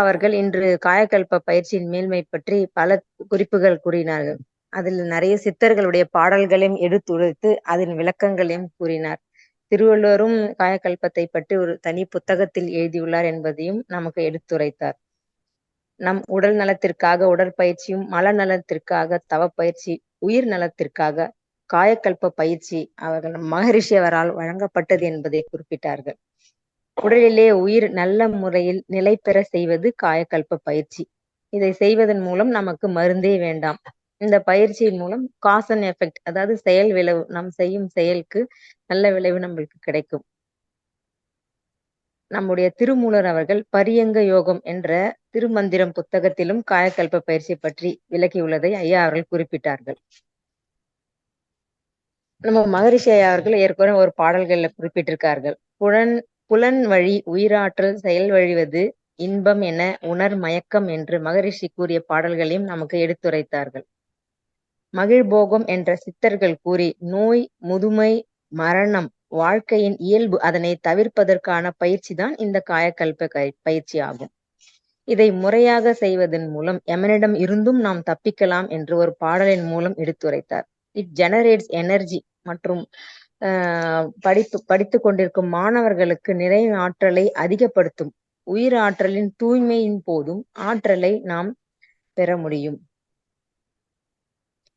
அவர்கள் இன்று காயகல்ப பயிற்சியின் மேன்மை பற்றி பல குறிப்புகள் கூறினார்கள். அதில் நிறைய சித்தர்களுடைய பாடல்களையும் எடுத்துரைத்து அதன் விளக்கங்களையும் கூறினார். திருவள்ளுவரும் காயகல்பத்தை பற்றி ஒரு தனி புத்தகத்தில் எழுதியுள்ளார் என்பதையும் நமக்கு எடுத்துரைத்தார். நம் உடல் நலத்திற்காக உடற்பயிற்சியும், மல நலத்திற்காக தவப்பயிற்சி, உயிர் நலத்திற்காக காயகல்ப பயிற்சி அவர்கள் மகரிஷி அவரால் வழங்கப்பட்டது என்பதை குறிப்பிட்டார்கள். உடலிலே உயிர் நல்ல முறையில் நிலை பெற செய்வது காயகல்ப பயிற்சி. இதை செய்வதன் மூலம் நமக்கு மருந்தே வேண்டாம். இந்த பயிற்சியின் மூலம் காஸ் அண்ட் எஃபெக்ட், அதாவது செயல் விளைவு, நாம் செய்யும் செயலுக்கு நல்ல விளைவு நம்மளுக்கு கிடைக்கும். நம்முடைய திருமூலர் அவர்கள் பரியங்க யோகம் என்ற திருமந்திரம் புத்தகத்திலும் காயகல்ப பயிற்சி பற்றி விளக்கியுள்ளதை ஐயா அவர்கள் குறிப்பிட்டார்கள். நம்ம மகரிஷி ஐயா அவர்கள் ஏற்கனவே ஒரு பாடல்கள்ல குறிப்பிட்டிருக்கார்கள். புலன் வழி உயிராற்றல் செயல் வழிவது இன்பம் என உணர் மயக்கம் என்று மகரிஷி கூறிய பாடல்களையும் நமக்கு எடுத்துரைத்தார்கள். மகிழ்போகம் என்ற சித்தர்கள் கூறி நோய், முதுமை, மரணம் வாழ்க்கையின் இயல்பு, அதனை தவிர்ப்பதற்கான பயிற்சி தான் இந்த காயகல்ப பயிற்சி ஆகும். இதை முறையாக செய்வதன் மூலம் எமனிடம் இருந்தும் நாம் தப்பிக்கலாம் என்று ஒரு பாடலின் மூலம் எடுத்துரைத்தார். இட் ஜெனரேட்ஸ் எனர்ஜி மற்றும் படித்து கொண்டிருக்கும் மாணவர்களுக்கு நிறைய ஆற்றலை அதிகப்படுத்தும். உயிர் ஆற்றலின் தூய்மையின் போதும் ஆற்றலை நாம் பெற முடியும்.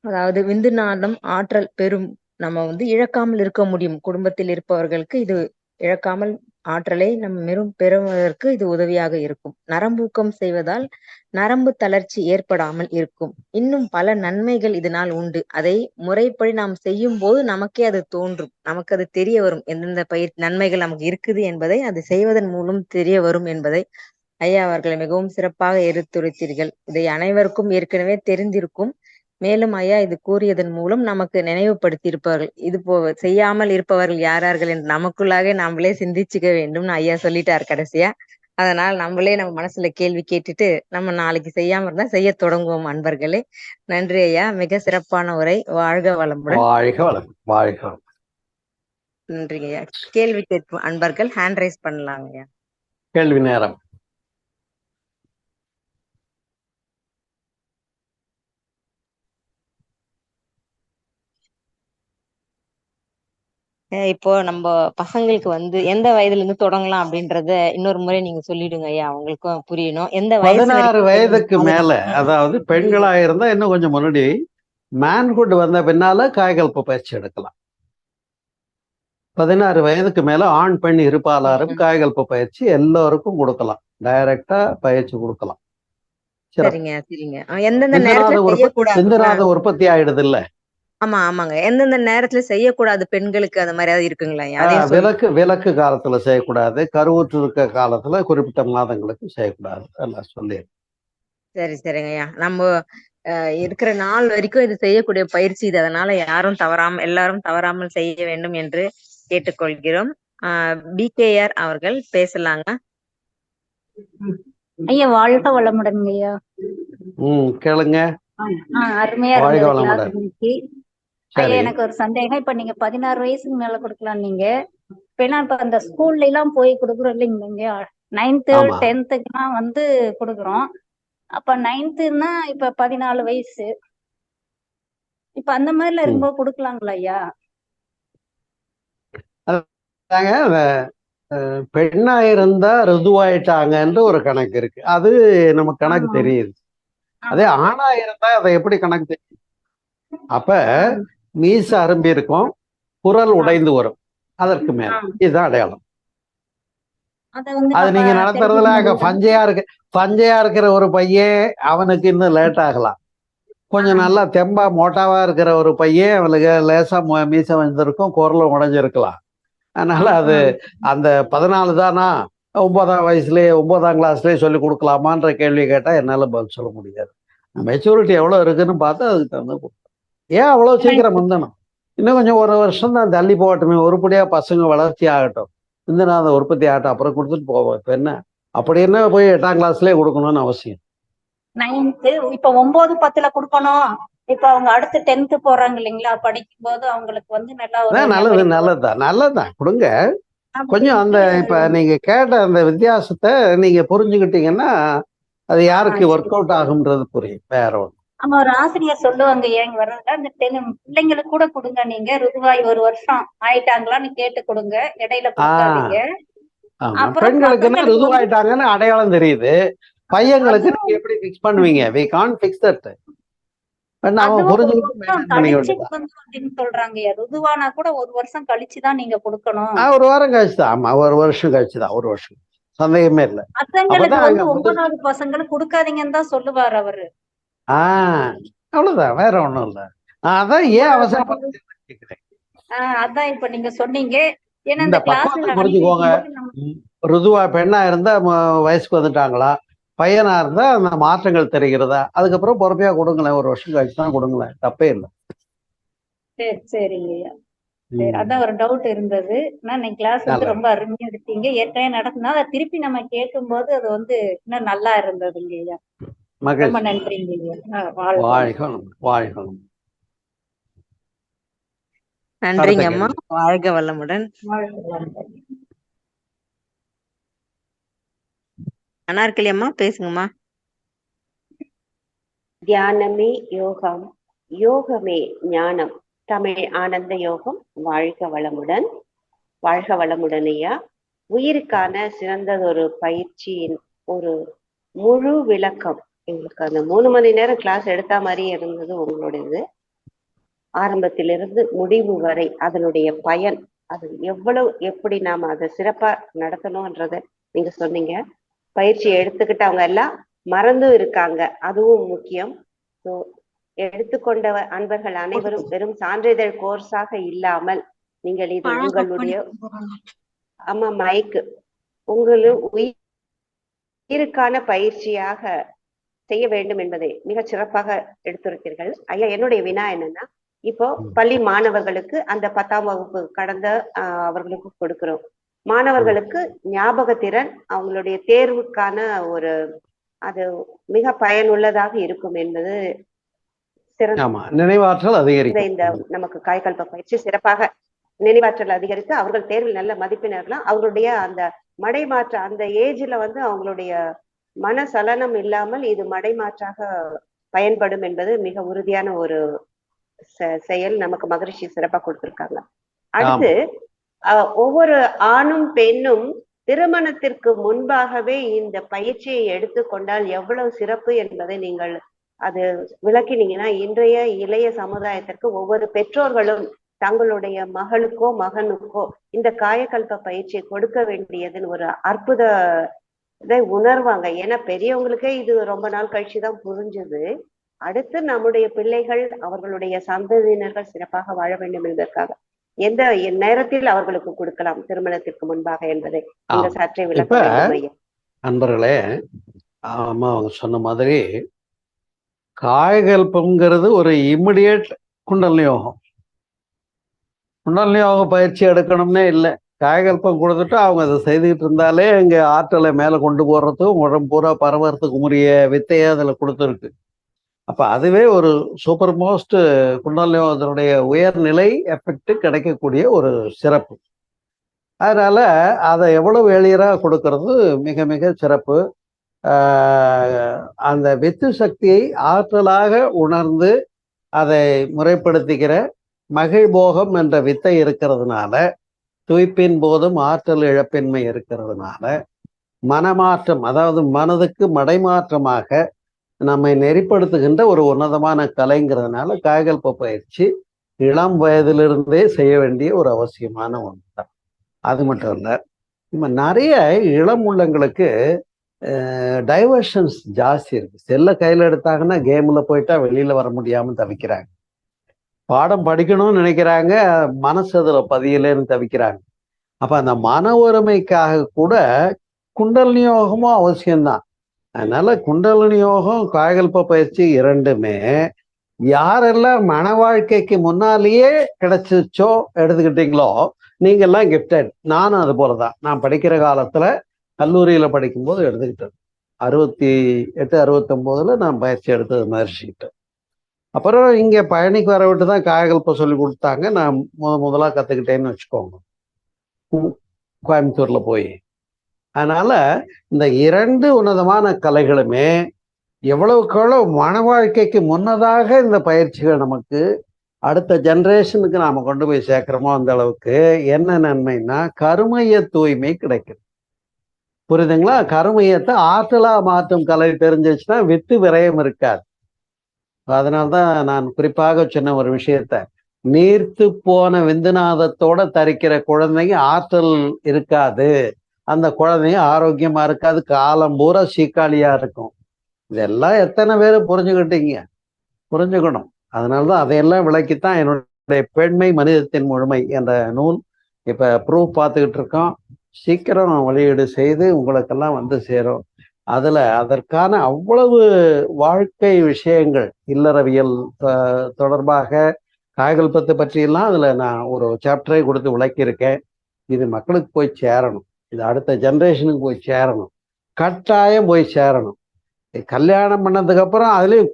அதாவது விந்துநாதம் ஆற்றல் பெறும், நம்ம இழக்காமல் இருக்க முடியும். குடும்பத்தில் இருப்பவர்களுக்கு இது இழக்காமல் ஆற்றலை நம்ம பெறுவதற்கு இது உதவியாக இருக்கும். நரம்பூக்கம் செய்வதால் நரம்பு தளர்ச்சி ஏற்படாமல் இருக்கும். இன்னும் பல நன்மைகள் இதனால் உண்டு. அதை முறைப்படி நாம் செய்யும் போது நமக்கே அது தோன்றும், நமக்கு அது தெரிய வரும். எந்தெந்த நன்மைகள் நமக்கு இருக்குது என்பதை அது செய்வதன் மூலம் தெரிய வரும் என்பதை ஐயா அவர்கள் மிகவும் சிறப்பாக எடுத்துரைத்தீர்கள். இதை அனைவருக்கும் ஏற்கனவே தெரிந்திருக்கும். மேலும் ஐயா இது கூறியதன் மூலம் நமக்கு நினைவுபடுத்தி இருப்பார்கள். இது செய்யாமல் இருப்பவர்கள் யாரார்கள் என்று நமக்குள்ளாக நாமளே சிந்திச்சுக்க வேண்டும்னு ஐயா சொல்லிட்டார் கடைசியா. அதனால் நம்மளே நம்ம மனசுல கேள்வி கேட்டுட்டு நம்ம நாளைக்கு செய்யாம இருந்தா செய்ய தொடங்குவோம். அன்பர்களே, நன்றி ஐயா, மிக சிறப்பான உரை. வாழ்க வளமுடன். வாழ்க வளம், வாழ்க வளம். நன்றிங்க ஐயா. கேள்வி கேட்கும் அன்பர்கள் ஹேண்ட் ரைஸ் பண்ணலாங்க ஐயா. கேள்வி நேரம். இப்போ நம்ம பசங்களுக்கு எந்த வயதுல இருந்து தொடங்கலாம் அப்படின்றத இன்னொரு முறை நீங்க சொல்லிடுங்க ஐயா, அவங்களுக்கும் புரியணும். எந்த 16 வயதுக்கு மேல, அதாவது பெண்களா இருந்தா இன்னும் கொஞ்சம் முன்னாடி, மேன்ஹுட் வந்த பின்னால காயகல்ப பயிற்சி எடுக்கலாம். 16 வயதுக்கு மேல ஆண் பெண் இருப்பாளரும் காயகல்ப பயிற்சி எல்லோருக்கும் கொடுக்கலாம். டைரக்டா பயிற்சி கொடுக்கலாம். சரிங்க சரிங்க. எந்தெந்த நேரத்துல சிந்தனாத உற்பத்தி ஆயிடுது இல்ல? ஆமா ஆமாங்க. எந்தெந்த நேரத்துல செய்யக்கூடாது பெண்களுக்கு, அந்த மாதிரி இருக்குங்களா? விலக்கு காலத்துல செய்யக்கூடாது, கருவுற்று இருக்க காலத்துல குறிப்பிட்ட மாதங்களுக்கு செய்யக்கூடாது, எல்லாம் சொல்லி. சரி சரிங்க ஐயா. நம்ம இருக்கிற நாள் வரைக்கும் இது செய்யக்கூடிய பயிற்சி இது. அதனால எல்லாரும் தவறாமல் செய்ய வேண்டும் என்று கேட்டுக்கொள்கிறோம். பிகேஆர் அவர்கள் பேசலாங்க ஐயா. வாழ்க வளமுடன் ஐயா. கேளுங்க. அருமையா இருந்துச்சு ஐயா. எனக்கு ஒரு சந்தேகம். இப்ப நீங்க 16 வயசுக்கு மேல கொடுக்கலாம் நீங்க. இப்ப அந்த ஸ்கூல்ல எல்லாம் போய் கொடுக்குறோம் இல்லைங்க, 9th 10th கொடுக்குறோம். அப்ப 9th இப்ப 14 வயசு, இப்ப அந்த மாதிரில இருக்கும்போது கொடுக்கலாங்களா ஐயா? பெண்ணா இருந்தா ருதுவாயிட்டாங்கன்ற ஒரு கணக்கு இருக்கு, அது நம்ம கணக்கு தெரியுது. அதே ஆணா இருந்தா அதை எப்படி கணக்கு தெரியும்? அப்ப மீச அரும்பி இருக்கும், குரல் உடைந்து வரும், அதற்கு மேல இதுதான் அடையாளம். அது நீங்க நடத்துறதுல பஞ்சையா இருக்கிற ஒரு பையன் அவனுக்கு இன்னும் லேட் ஆகலாம். கொஞ்சம் நல்லா தெம்பா மோட்டாவா இருக்கிற ஒரு பையன் அவனுக்கு லேசா மீச வந்திருக்கும், குரலும் உடைஞ்சிருக்கலாம். அதனால அது அந்த 14 தானா 9ஆம் கிளாஸ்லயே சொல்லி கொடுக்கலாமான்ற கேள்வி கேட்டா என்னால பதில் சொல்ல முடியாது. மெச்சூரிட்டி எவ்வளவு இருக்குன்னு பார்த்து அதுக்கு தகுந்த கொடுத்தோம். ஏன் அவ்வளவு சீக்கிரம் வந்தணும்? இன்னும் கொஞ்சம் ஒரு வருஷம் தான் தள்ளி போகட்டுமே, உருப்படியா பசங்க வளர்ச்சி ஆகட்டும், அந்த உற்பத்தி ஆகட்டும், அப்புறம் கொடுத்துட்டு போவோம். இப்ப என்ன அப்படி என்ன போய் 8ஆம் கிளாஸ்லயே கொடுக்கணும்னு அவசியம்? 9th இப்ப 9, 10ல கொடுக்கணும். இப்ப அவங்க அடுத்து 10th போறாங்க இல்லைங்களா, படிக்கும் போது அவங்களுக்கு நல்லதுதான் கொடுங்க. கொஞ்சம் அந்த இப்ப நீங்க கேட்ட அந்த வித்தியாசத்தை நீங்க புரிஞ்சுக்கிட்டீங்கன்னா அது யாருக்கு சரி. ஒர்க் அவுட் ஆகும்ன்றது புரியும், வேற ஒன்று. ஆமா, ஒரு ஆசிரியர் சொல்லுவாங்க ஏங்க வர்றதுல அந்த பிள்ளைங்களுக்கு கூட கொடுங்க, நீங்க ருதுவாய் 1 வருஷம் ஆயிட்டாங்களான்னு கேட்டு கொடுங்க, இடையில கொடுக்காதீங்க. ஆமா, அப்புறம் பெண்களுக்குன்னா பசங்களுக்கு வந்து ருதுவாயிட்டாங்கன்னு அடையாளம் தெரியுது. பையங்களுக்கு நீங்க அதுவும் எப்படி ஃபிக்ஸ் பண்ணுவீங்க? We can't fix that. அவன் அதுவும் 1 புரிஞ்சுக்கிட்டு வருஷம் மெயின்டைன் பண்ணிக்க கழிச்சு வேண்டியதான். கொடுங்க அப்படின்னு சொல்றாங்கய்யா. ருதுவானா கூட 1 வருஷம் கழிச்சுதான் நீங்க கொடுக்கணும். ஒரு வாரம் கழிச்சு தான். ஆமா, ஒரு வருஷம் கழிச்சு தான். ஒரு வருஷம் சந்தேகமே இல்லை. பசங்களுக்கு அப்பதான் வந்து அங்க முதல் 9வது பசங்களுக்கு கொடுக்காதீங்கன்னு தான் சொல்லுவாரு அவரு. அவ்வளவுதான், வேற ஒண்ணும் இல்லை. அதான் ஏன் 9வது அவசரப்பட்டு கேட்கிறேன். அதான் இப்ப நீங்க சொன்னீங்க. ஏன்னா இந்த இந்த கிளாஸ்ல பக்குவத்தை அனுப்பி புரிஞ்சுக்கோங்க. வைக்கும்போது நம்ம ருதுவா பெண்ணா இருந்தா வயசுக்கு வந்துட்டாங்களா, பையனா இருந்தா அந்த மாற்றங்கள் தெரிகிறதா, அதுக்கப்புறம் பொறுமையா கொடுங்களேன். ஒரு வருஷம் கழிச்சு தான் கொடுங்களேன், தப்பே இல்லை. சரிங்கய்யா. சரி, அதான் ஒரு டவுட் இருந்தது. ஆனா நீங்க கிளாஸ் வந்து ரொம்ப அருமையா எடுத்தீங்க. ஏற்கனவே நடத்தினா அதை திருப்பி நம்ம கேட்கும்போது அது வந்து இன்னும் நல்லா இருந்ததுங்கய்யா. ரொம்ப நன்றிங்கய்யா. வாழ்க. நன்றிங்க அம்மா. வாழ்க வளமுடன். அனார்கலி அம்மா பேசுங்கம்மா. தியானமே யோகம், யோகமே ஞானம். தமிழ் ஆனந்த யோகம். வாழ்க வளமுடன். வாழ்க வளமுடன் ஐயா. உயிருக்கான சிறந்ததொரு பயிற்சியின் ஒரு முழு விளக்கம் எங்களுக்கு அந்த 3 மணி நேரம் கிளாஸ் எடுத்த மாதிரி இருந்தது. உங்களுடையது ஆரம்பத்திலிருந்து முடிவு வரை அதனுடைய பயன், அது எவ்வளவு எப்படி நாம அதை சிறப்பா நடத்தணும்ன்றத நீங்க சொன்னீங்க. பயிற்சி எடுத்துக்கிட்டு அவங்க எல்லாம் மறந்து இருக்காங்க, அதுவும் முக்கியம். ஸோ எடுத்துக்கொண்ட அன்பர்கள் அனைவரும் வெறும் சான்றிதழ் கோர்ஸாக இல்லாமல் நீங்கள் இது உங்களுடைய மைக்கு உயிருக்கான பயிற்சியாக செய்ய வேண்டும் என்பதை மிக சிறப்பாக எடுத்துரைத்தீர்கள் ஐயா. என்னுடைய வினா என்னன்னா, இப்போ பள்ளி மாணவர்களுக்கு அந்த 10ஆம் வகுப்பு கடந்த அவர்களுக்கு கொடுக்கிறோம். மாணவர்களுக்கு ஞாபக திறன் அவங்களுடைய தேர்வுக்கான ஒரு அது மிக பயனுள்ளதாக இருக்கும் என்பது நினைவாற்றல் அதிகரிக்கும். இந்த நமக்கு காயகல்ப பயிற்சி சிறப்பாக நினைவாற்றல் அதிகரித்து அவர்கள் தேர்வில் நல்ல மதிப்பெண்ணர்களாம். அவர்களுடைய அந்த மடைமாற்ற அந்த ஏஜ்ல வந்து அவங்களுடைய மனசலனம் இல்லாமல் இது மடைமாற்றாக பயன்படும் என்பது மிக உறுதியான ஒரு செயல். நமக்கு மகரிஷி சிறப்பா கொடுத்திருக்காங்க. அடுத்து ஒவ்வொரு ஆணும் பெண்ணும் திருமணத்திற்கு முன்பாகவே இந்த பயிற்சியை எடுத்துக்கொண்டால் எவ்வளவு சிறப்பு என்பதை நீங்கள் அது விளக்கினீங்கன்னா, இன்றைய இளைய சமுதாயத்திற்கு ஒவ்வொரு பெற்றோர்களும் தங்களுடைய மகளுக்கோ மகனுக்கோ இந்த காயகல்ப பயிற்சியை கொடுக்க வேண்டியதுன்னு ஒரு அற்புத இதை உணர்வாங்க. ஏன்னா பெரியவங்களுக்கே இது ரொம்ப நாள் கழிச்சுதான் புரிஞ்சுது. அடுத்து நம்முடைய பிள்ளைகள் அவர்களுடைய சந்ததியினர்கள் சிறப்பாக வாழ வேண்டும் என்பதற்காக எந்த நேரத்தில் அவர்களுக்கு கொடுக்கலாம் திருமணத்திற்கு முன்பாக என்பதை நீங்க சற்றே விளக்க வேண்டும். நண்பர்களே, ஆமா அவங்க சொன்ன மாதிரி காயகல்பம்ங்கிறது ஒரு இம்மிடியேட் குண்டலினி யோகம். குண்டலினி யோக பயிற்சி எடுக்கணும்னே இல்லை, காயகல்பம் கொடுத்துட்டு அவங்க அதை செய்துக்கிட்டு இருந்தாலே இங்கே ஆற்றலை மேலே கொண்டு போடுறதுக்கும் உடம்பு பூரா பரவறதுக்கு உரிய வித்தையை அதில் கொடுத்துருக்கு. அப்போ அதுவே ஒரு சூப்பர் மோஸ்ட் குண்டலினி யோகத்தினுடைய உயர்நிலை எஃபெக்ட் கிடைக்கக்கூடிய ஒரு சிறப்பு. அதனால அதை எவ்வளவு எளியராக கொடுக்கறது மிக மிக சிறப்பு. அந்த வித்து சக்தியை ஆற்றலாக உணர்ந்து அதை முறைப்படுத்திக்கிற மகிழ்போகம் என்ற வித்தை இருக்கிறதுனால, துய்ப்பின் போதும் ஆற்றல் இழப்பின்மை இருக்கிறதுனால, மனமாற்றம் அதாவது மனதுக்கு மடைமாற்றமாக நம்மை நெறிப்படுத்துகின்ற ஒரு உன்னதமான கலைங்கிறதுனால காயகல்ப பயிற்சி இளம் வயதிலிருந்தே செய்ய வேண்டிய ஒரு அவசியமான ஒன்று தான். அது மட்டும் இல்லை, நம்ம நிறைய இளம் உள்ளங்களுக்கு டைவர்ஷன்ஸ் ஜாஸ்தி இருக்கு. செல்லை கையில் எடுத்தாங்கன்னா கேமில் போயிட்டா வெளியில் வர முடியாமல் தவிக்கிறாங்க. பாடம் படிக்கணும்னு நினைக்கிறாங்க, மனசு அதில் பதியலேன்னு தவிக்கிறாங்க. அப்போ அந்த மன ஒருமைக்காக கூட குண்டலினி யோகமும் அவசியம்தான். அதனால குண்டலினி யோகம் காயகல்ப பயிற்சி இரண்டுமே யாரெல்லாம் மன வாழ்க்கைக்கு முன்னாலேயே கிடைச்சிச்சோ எடுத்துக்கிட்டீங்களோ நீங்கள்லாம் கிஃப்டட். நானும் அது போலதான். நான் படிக்கிற காலத்துல கல்லூரியில படிக்கும்போது எடுத்துக்கிட்டது 68 69 நான் பயிற்சி எடுத்தது மகர்ஷிக்கிட்ட. அப்புறம் இங்க பழனிக்கு வர விட்டு தான் காயகல்பம் சொல்லி கொடுத்தாங்க. நான் முதலாக கத்துக்கிட்டேன்னு வச்சுக்கோங்க. கோயம்புத்தூர்ல போய் அதனால இந்த 2 உன்னதமான கலைகளுமே எவ்வளவுக்கு எவ்வளவு மன வாழ்க்கைக்கு முன்னதாக இந்த பயிற்சிகள் நமக்கு அடுத்த ஜெனரேஷனுக்கு நாம கொண்டு போய் சேர்க்கிறோமோ அந்த அளவுக்கு என்ன நன்மைன்னா கருமைய தூய்மை கிடைக்கும். புரியுதுங்களா? கருமையத்தை ஆற்றலா மாற்றும் கலை தெரிஞ்சிச்சுன்னா வித்து விரயம் இருக்காது. அதனால்தான் நான் குறிப்பாக சொன்ன ஒரு விஷயத்த, நீர்த்து போன விந்துநாதத்தோட தரிக்கிற குழந்தைங்க ஆற்றல் இருக்காது, அந்த குழந்தைங்க ஆரோக்கியமா இருக்காது, காலம் பூரா சீக்காளியா இருக்கும். இதெல்லாம் எத்தனை பேர் புரிஞ்சுக்கிட்டீங்க? புரிஞ்சுக்கணும். அதனாலதான் அதையெல்லாம் விளக்கித்தான் என்னுடைய பெண்மை மனிதத்தின் முழுமை என்ற நூல் இப்ப ப்ரூஃப் பார்த்துக்கிட்டு இருக்கோம். சீக்கிரம் வெளியீடு செய்து உங்களுக்கெல்லாம் வந்து சேரும். அதுல அதற்கான அவ்வளவு வாழ்க்கை விஷயங்கள், இல்லறவியல் தொடர்பாக காயகல்பத்தை பற்றியெல்லாம் அதுல நான் ஒரு சாப்டரே கொடுத்து விளக்கியிருக்கேன். இது மக்களுக்கு போய் சேரணும், இது அடுத்த ஜெனரேஷனுக்கு போய் சேரணும், கட்டாயம் போய் சேரணும். கல்யாணம் பண்ணதுக்கு அப்புறம் அதுலயும்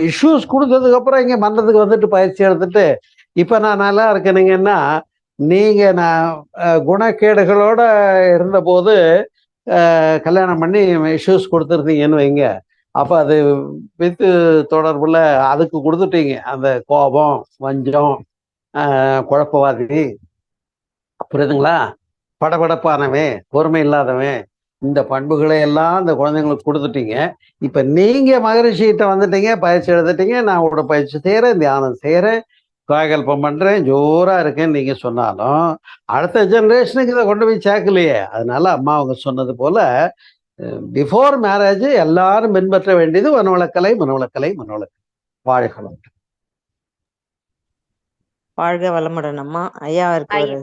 இஷ்யூஸ் கொடுத்ததுக்கு அப்புறம் இங்க மன்றத்துக்கு வந்துட்டு பயிற்சி எடுத்துட்டு இப்ப நான் நல்லா இருக்கணுங்கன்னா, நீங்க நான் குணக்கேடுகளோட இருந்தபோது கல்யாணம் பண்ணி இஷ்யூஸ் கொடுத்துருந்தீங்கன்னு வைங்க, அப்ப அது வித்து தொடர்புல அதுக்கு கொடுத்துட்டீங்க அந்த கோபம், வஞ்சம், குழப்பவாதி, புரியுதுங்களா, படபடப்பானவன், பொறுமை இல்லாதவன், இந்த பண்புகளை எல்லாம் அந்த குழந்தைங்களுக்கு கொடுத்துட்டீங்க. இப்ப நீங்க மகரிஷிகிட்ட வந்துட்டீங்க, பயிற்சி எடுத்துட்டீங்க, நான் உங்களோட பயிற்சி செய்யறேன், தியானம் செய்யறேன், காயகல்பம் பண்றேன், ஜோரா இருக்கேன்னு நீங்க சொன்னாலும் அடுத்த ஜெனரேஷனுக்கு இதை கொண்டு போய் சேர்க்கலையே. அதனால அம்மா அவங்க சொன்னது போல பிஃபோர் மேரேஜ் எல்லாரும் பின்பற்ற வேண்டியது மனவளக்கலை, மனவளக்கலை, மனவளக்கலை. வாழ்கலம். வாழ்க வளமுடன் அம்மா. ஐயா இருக்கு ஒரு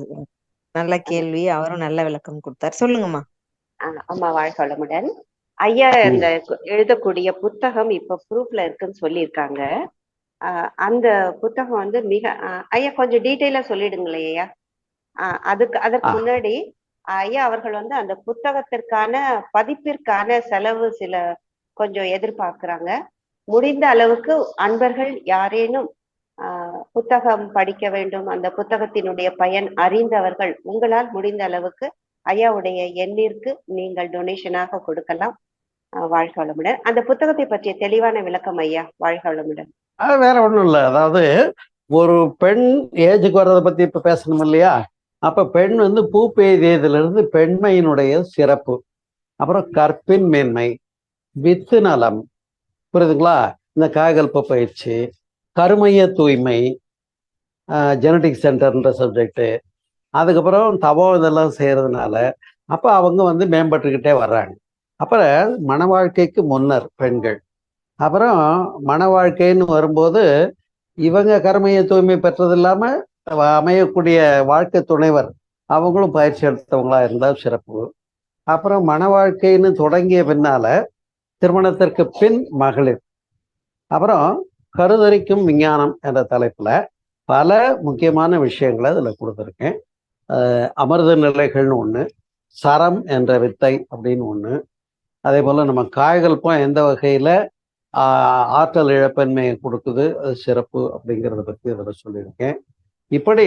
நல்ல கேள்வி, அவரும் நல்ல விளக்கம் கொடுத்தார். சொல்லுங்கம்மா. அம்மா வாழ்க வளமுடன். ஐயா இந்த எழுதக்கூடிய புத்தகம் இப்ப ப்ரூஃப்ல இருக்குன்னு சொல்லியிருக்காங்க. அந்த புத்தகம் வந்து மிக ஐயா கொஞ்சம் டீட்டெயிலா சொல்லிடுங்களே ஐயா. அதற்கு முன்னாடி ஐயா அவர்கள் வந்து அந்த புத்தகத்திற்கான பதிப்பிற்கான செலவு சில கொஞ்சம் எதிர்பார்க்கிறாங்க. முடிந்த அளவுக்கு அன்பர்கள் யாரேனும் புத்தகம் படிக்க வேண்டும், அந்த புத்தகத்தினுடைய பயன் அறிந்தவர்கள் உங்களால் முடிந்த அளவுக்கு ஐயாவுடைய எண்ணிற்கு நீங்கள் டொனேஷனாக கொடுக்கலாம். வாழ்க வளமுடன். அந்த புத்தகத்தை பற்றிய தெளிவான விளக்கம் ஐயா. வாழ்க வளமுடன். வேற ஒண்ணும் இல்லை. அதாவது ஒரு பெண் ஏஜுக்கு வர்றதை பத்தி இப்ப பேசணும் இல்லையா? அப்ப பெண் வந்து பூ பெய்தியதுல இருந்து பெண்மையினுடைய சிறப்பு, அப்புறம் கற்பின் மேன்மை, வித்து நலம், புரியுதுங்களா, இந்த காயகல்ப பயிற்சி, கருமைய தூய்மை, ஜெனடிக் சென்டர்ன்ற சப்ஜெக்ட், அதுக்கப்புறம் தவம் இதெல்லாம் செய்யறதுனால அப்ப அவங்க வந்து மேம்பட்டுக்கிட்டே வர்றாங்க. அப்புறம் மன வாழ்க்கைக்கு முன்னர் பெண்கள், அப்புறம் மன வாழ்க்கைன்னு வரும்போது இவங்க கருமைய தூய்மை பெற்றது இல்லாம அமையக்கூடிய வாழ்க்கை துணைவர் அவங்களும் பயிற்சி எடுத்தவங்களா இருந்தால் சிறப்பு. அப்புறம் மன வாழ்க்கைன்னு தொடங்கிய பின்னால திருமணத்திற்கு பின் மகளிர், அப்புறம் கருதரிக்கும் விஞ்ஞானம் என்ற தலைப்புல பல முக்கியமான விஷயங்களை அதுல கொடுத்துருக்கேன். அமிர்த நிலைகள்னு ஒண்ணு, சரம் என்ற வித்தை அப்படின்னு ஒண்ணு, அதே போல நம்ம காயகல்பம் எந்த வகையில ஆற்றல் இழப்பன்மையை கொடுக்குது, அது சிறப்பு அப்படிங்கிறத பத்தி அதில் சொல்லியிருக்கேன். இப்படி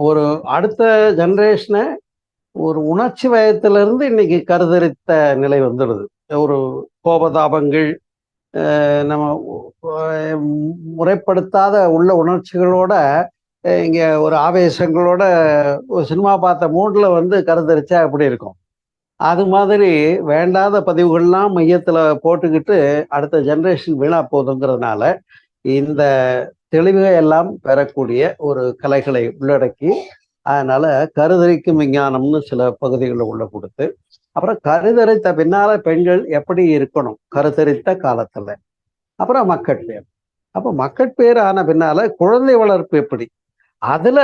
ஒரு அடுத்த ஜெனரேஷனை ஒரு உணர்ச்சி வயத்திலிருந்து இன்னைக்கு கருதரித்த நிலை வந்துடுது. ஒரு கோபதாபங்கள், நம்ம முறைப்படுத்தாத உள்ள உணர்ச்சிகளோட இங்க ஒரு ஆவேசங்களோட ஒரு சினிமா பார்த்த மூட்ல வந்து கருதரிச்சா எப்படி இருக்கும், அது மாதிரி வேண்டாத பதிவுகள்லாம் மையத்துல போட்டுக்கிட்டு அடுத்த ஜெனரேஷன் வீணா போகுதுங்கிறதுனால இந்த தெளிவுகள் எல்லாம் பெறக்கூடிய ஒரு கலைகளை உள்ளடக்கி, அதனால கருதரிக்கும் விஞ்ஞானம்னு சில பகுதிகளை உள்ள கொடுத்து, அப்புறம் கருதரித்த பின்னால பெண்கள் எப்படி இருக்கணும் கருத்தரித்த காலத்துல, அப்புறம் மக்கட்பேர், அப்போ மக்கட்பேர் ஆன பின்னால குழந்தை வளர்ப்பு எப்படி, அதுல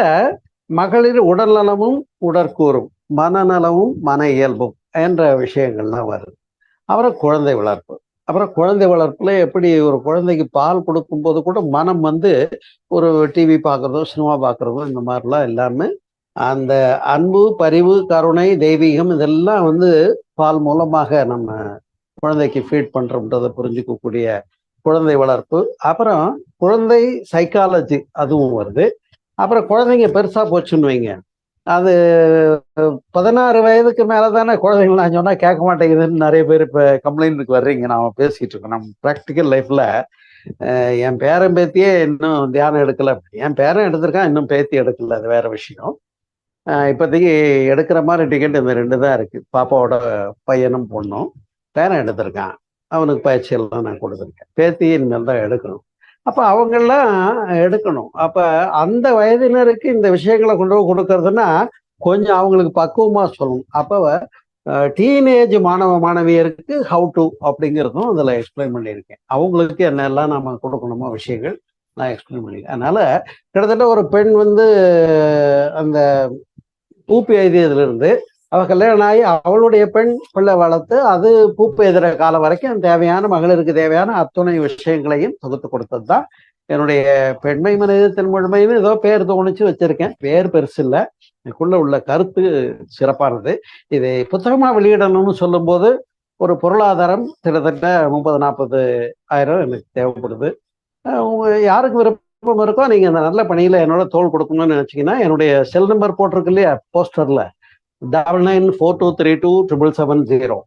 மகளிர் உடல் நலமும் உடற்கூறும், மனநலமும் மன இயல்பும் என்ற விஷயங்கள்லாம் வருது. அப்புறம் குழந்தை வளர்ப்பு, அப்புறம் குழந்தை வளர்ப்புல எப்படி ஒரு குழந்தைக்கு பால் கொடுக்கும்போது கூட மனம் வந்து ஒரு டிவி பார்க்குறதோ சினிமா பார்க்குறதோ இந்த மாதிரிலாம் எல்லாமே அந்த அன்பு, பரிவு, கருணை, தெய்வீகம் இதெல்லாம் வந்து பால் மூலமாக நம்ம குழந்தைக்கு ஃபீட் பண்றோம்ன்றதை புரிஞ்சுக்கக்கூடிய குழந்தை வளர்ப்பு. அப்புறம் குழந்தை சைக்காலஜி அதுவும் வருது. அப்புறம் குழந்தைங்க பெருசா போச்சுன்னு வைங்க, அது 16 வயதுக்கு மேலதானே குழந்தைகள் நான் சொன்னா கேட்க மாட்டேங்குதுன்னு நிறைய பேர் இப்ப கம்ப்ளைண்ட்டுக்கு வர்றீங்க. நாம பேசிட்டு இருக்கோம் நம்ம ப்ராக்டிக்கல் லைஃப்ல. என் பேரன் பேத்தியே இன்னும் தியானம் எடுக்கல. என் பேரன் எடுத்திருக்கான், இன்னும் பேத்தி எடுக்கல, அது வேற விஷயம். இப்போதைக்கு எடுக்கிற மாதிரி டிக்கெட் இந்த 2 தான் இருக்கு. பாப்பாவோட பையனும் பொண்ணும். பேரன் எடுத்திருக்கான், அவனுக்கு பயிற்சி எல்லாம் நான் கொடுத்துருக்கேன். பேத்தி இனிமேல் தான் எடுக்கணும். அப்ப அவங்கெல்லாம் எடுக்கணும். அப்ப அந்த வயதினருக்கு இந்த விஷயங்களை கொண்டு போய் கொடுக்கறதுன்னா கொஞ்சம் அவங்களுக்கு பக்குவமா சொல்லணும். அப்ப டீனேஜ் மாணவ மாணவியருக்கு ஹவு டு அப்படிங்கிறதும் அதில் எக்ஸ்பிளைன் பண்ணியிருக்கேன். அவங்களுக்கு என்னெல்லாம் நம்ம கொடுக்கணுமோ விஷயங்கள் நான் எக்ஸ்பிளைன் பண்ணியிருக்கேன். அதனால கிட்டத்தட்ட ஒரு பெண் வந்து அந்த பூப்பு எழுதியதுலேருந்து அவ கல்யாணம் ஆகி அவளுடைய பெண் பிள்ளை வளர்த்து அது பூப்பு எதிர காலம் வரைக்கும் தேவையான மகளிருக்கு தேவையான அத்துணை விஷயங்களையும் தொகுத்து கொடுத்தது தான் என்னுடைய பெண்மை மனிதத்தின் முழுமைன்னு ஏதோ பேர் தோணிச்சு வச்சிருக்கேன். பேர் பெருசு இல்லை, இதுக்குள்ள உள்ள கருத்து சிறப்பானது. இதை புத்தகமா வெளியிடணும்னு சொல்லும்போது ஒரு பொருளாதாரம் கிட்டத்தட்ட 30-40 ஆயிரம் எனக்கு தேவைப்படுது. யாருக்கு விருப்பம் இருக்கோ நீங்க அந்த நல்ல பணியில என்னோட தோள் கொடுக்கணும்னு நினைச்சீங்கன்னா என்னுடைய செல் நம்பர் போட்டிருக்கு இல்லையா போஸ்டர்ல, 9942327770,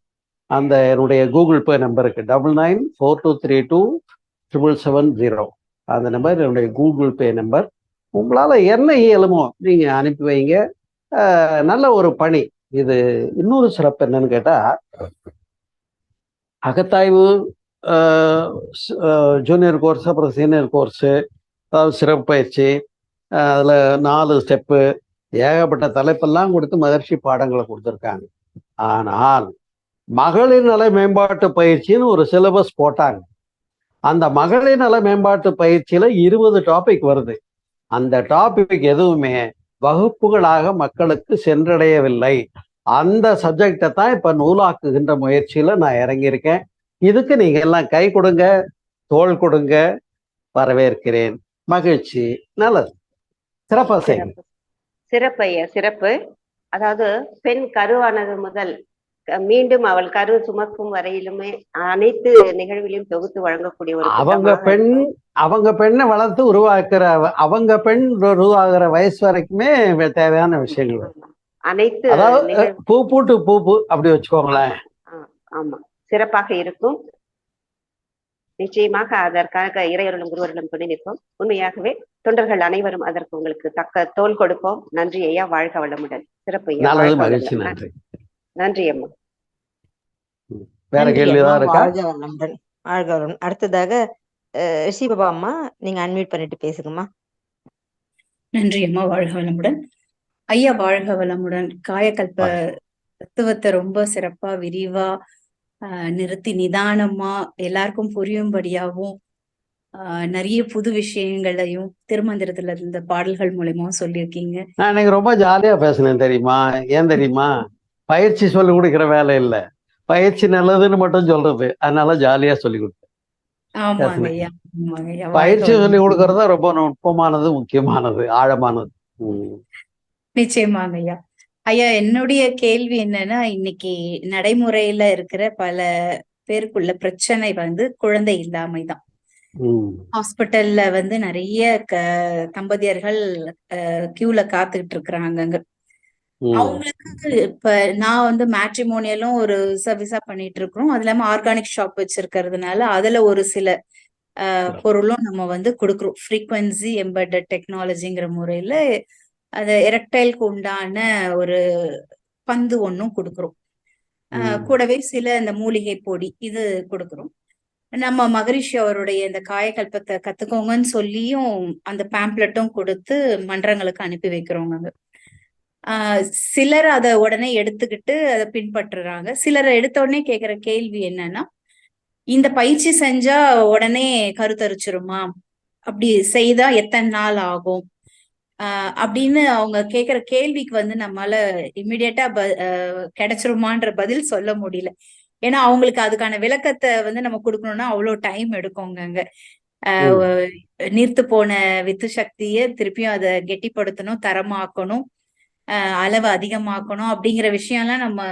அந்த என்னுடைய கூகுள் பே நம்பருக்கு 9942327770, அந்த நம்பர் என்னுடைய கூகுள் பே நம்பர். உங்களால என்ன இயலுமோ நீங்க அனுப்பி வைங்க. நல்ல ஒரு பணி இது. இன்னொரு சிறப்பு என்னன்னு கேட்டா, அகத்தாய்வு ஜூனியர் கோர்ஸ், அப்புறம் சீனியர் கோர்ஸு, அதாவது சிறப்பு பயிற்சி, அதில் 4 ஸ்டெப்பு, ஏகப்பட்ட தலைப்பெல்லாம் கொடுத்து மகிழ்ச்சி பாடங்களை கொடுத்துருக்காங்க. ஆனால் மகளிர் நல மேம்பாட்டு பயிற்சின்னு ஒரு சிலபஸ் போட்டாங்க. அந்த மகளிர் நல மேம்பாட்டு பயிற்சியில 20 டாபிக் வருது. அந்த டாபிக் எதுவுமே வகுப்புகளாக மக்களுக்கு சென்றடையவில்லை. அந்த சப்ஜெக்டை தான் இப்ப நூலாக்குகின்ற முயற்சியில நான் இறங்கியிருக்கேன். இதுக்கு நீங்க எல்லாம் கை கொடுங்க, தோள் கொடுங்க, வரவேற்கிறேன். மகிழ்ச்சி. நல்லது, சிறப்பா செய்யுங்க. சிறப்பு ஐயா, சிறப்பு. அதாவது பெண் கருவானது முதல் மீண்டும் அவள் கரு சுமக்கும் வரையிலுமே அனைத்து நிகழ்விலையும் தொகுத்து வழங்கக்கூடிய ஒரு அவங்க பெண்ணை வளர்த்து உருவாக்குற அவங்க பெண் உருவாகிற வயசு வரைக்குமே தேவையான விஷயங்கள் அனைத்து, அதாவது பூ அப்படி வச்சுக்கோங்களேன். ஆமா, சிறப்பாக இருக்கும். நிச்சயமாக அதற்காக இறையருளும் குருவருளும் துணை நிற்போம். உண்மையாகவே தொண்டர்கள் அனைவரும் அதற்கு உங்களுக்கு தக்க தோள் கொடுப்போம். நன்றி ஐயா, வாழ்க வளமுடன். சிறப்பு ஐயா, மகிழ்ச்சி. நன்றி. நன்றி அம்மா. வேற கேள்விதான் இருக்கா? அடுத்ததாக ரிஷிபாபா அம்மா, நீங்க அன்மியூட் பண்ணிட்டு பேசுங்கம்மா. நன்றி அம்மா, வாழ்க வளமுடன். ஐயா வாழ்க வளமுடன். காயகல்ப தத்துவத்தை ரொம்ப சிறப்பா விரிவா நிறுத்தி நிதானமா எல்லாருக்கும் புரியும்படியாவும் நிறைய புது விஷயங்களையும் திருமந்திரத்துல இருந்த பாடல்கள் மூலமா சொல்லியிருக்கீங்க. நான் இன்னைக்கு ரொம்ப ஜாலியா பேசினேன் தெரியுமா? ஏன் தெரியுமா? பயிற்சி சொல்லி கொடுக்கிற வேலை இல்ல, பயிற்சி நல்லதுன்னு மட்டும் சொல்றது. அதனால ஜாலியா சொல்லி கொடுத்தேன். ஆமாங்க ஐயா, பயிற்சி சொல்லி கொடுக்கறதா ரொம்ப நுட்பமானது, முக்கியமானது, ஆழமானது. நிச்சயமாங்க ஐயா. ஐயா, என்னுடைய கேள்வி என்னன்னா, இன்னைக்கு நடைமுறையில இருக்கிற பல பேருக்குள்ள பிரச்சனை குழந்தை இல்லாமைதான். ஹாஸ்பிட்டல்ல நிறைய தம்பதியர்கள் கியூல காத்துக்கிட்டு இருக்கிறாங்க. அவங்களுக்கு இப்ப நான் மேட்ரிமோனியலும் ஒரு சர்வீஸா பண்ணிட்டு இருக்கிறோம். அது இல்லாம ஆர்கானிக் ஷாப் வச்சிருக்கிறதுனால அதுல ஒரு சில பொருளும் நம்ம கொடுக்குறோம். ஃப்ரீக்வன்சி எம்பெடட் டெக்னாலஜிங்கிற முறையில அது எரக்டைலுக்கு உண்டான ஒரு பந்து ஒன்னும் கொடுக்குறோம். கூடவே சில இந்த மூலிகை பொடி இது கொடுக்குறோம். நம்ம மகரிஷி அவருடைய இந்த காயகல்பத்தை கத்துக்கோங்கன்னு சொல்லியும் அந்த பேம்ப்ளெட்டும் கொடுத்து மன்றங்களுக்கு அனுப்பி வைக்கிறோங்க. சிலர் அதை உடனே எடுத்துக்கிட்டு அதை பின்பற்றுறாங்க. சிலர் எடுத்த உடனே கேட்கிற கேள்வி என்னன்னா, இந்த பயிற்சி செஞ்சா உடனே கருத்தரிச்சிருமா, அப்படி செய்தா எத்தனை நாள் ஆகும் அப்படின்னு அவங்க கேட்கிற கேள்விக்கு நம்மளால இம்மிடியட்டா கிடைச்சிருமான்ற பதில் சொல்ல முடியல. ஏன்னா அவங்களுக்கு அதுக்கான விளக்கத்தை நம்ம கொடுக்கணும்னா அவ்வளவு டைம் எடுக்கோங்க. நீர்த்து போன வித்து சக்திய திருப்பியும் அதை கெட்டிப்படுத்தணும், தரமாக்கணும், அளவு அதிகமாக்கணும் அப்படிங்கிற விஷயம்லாம் நம்ம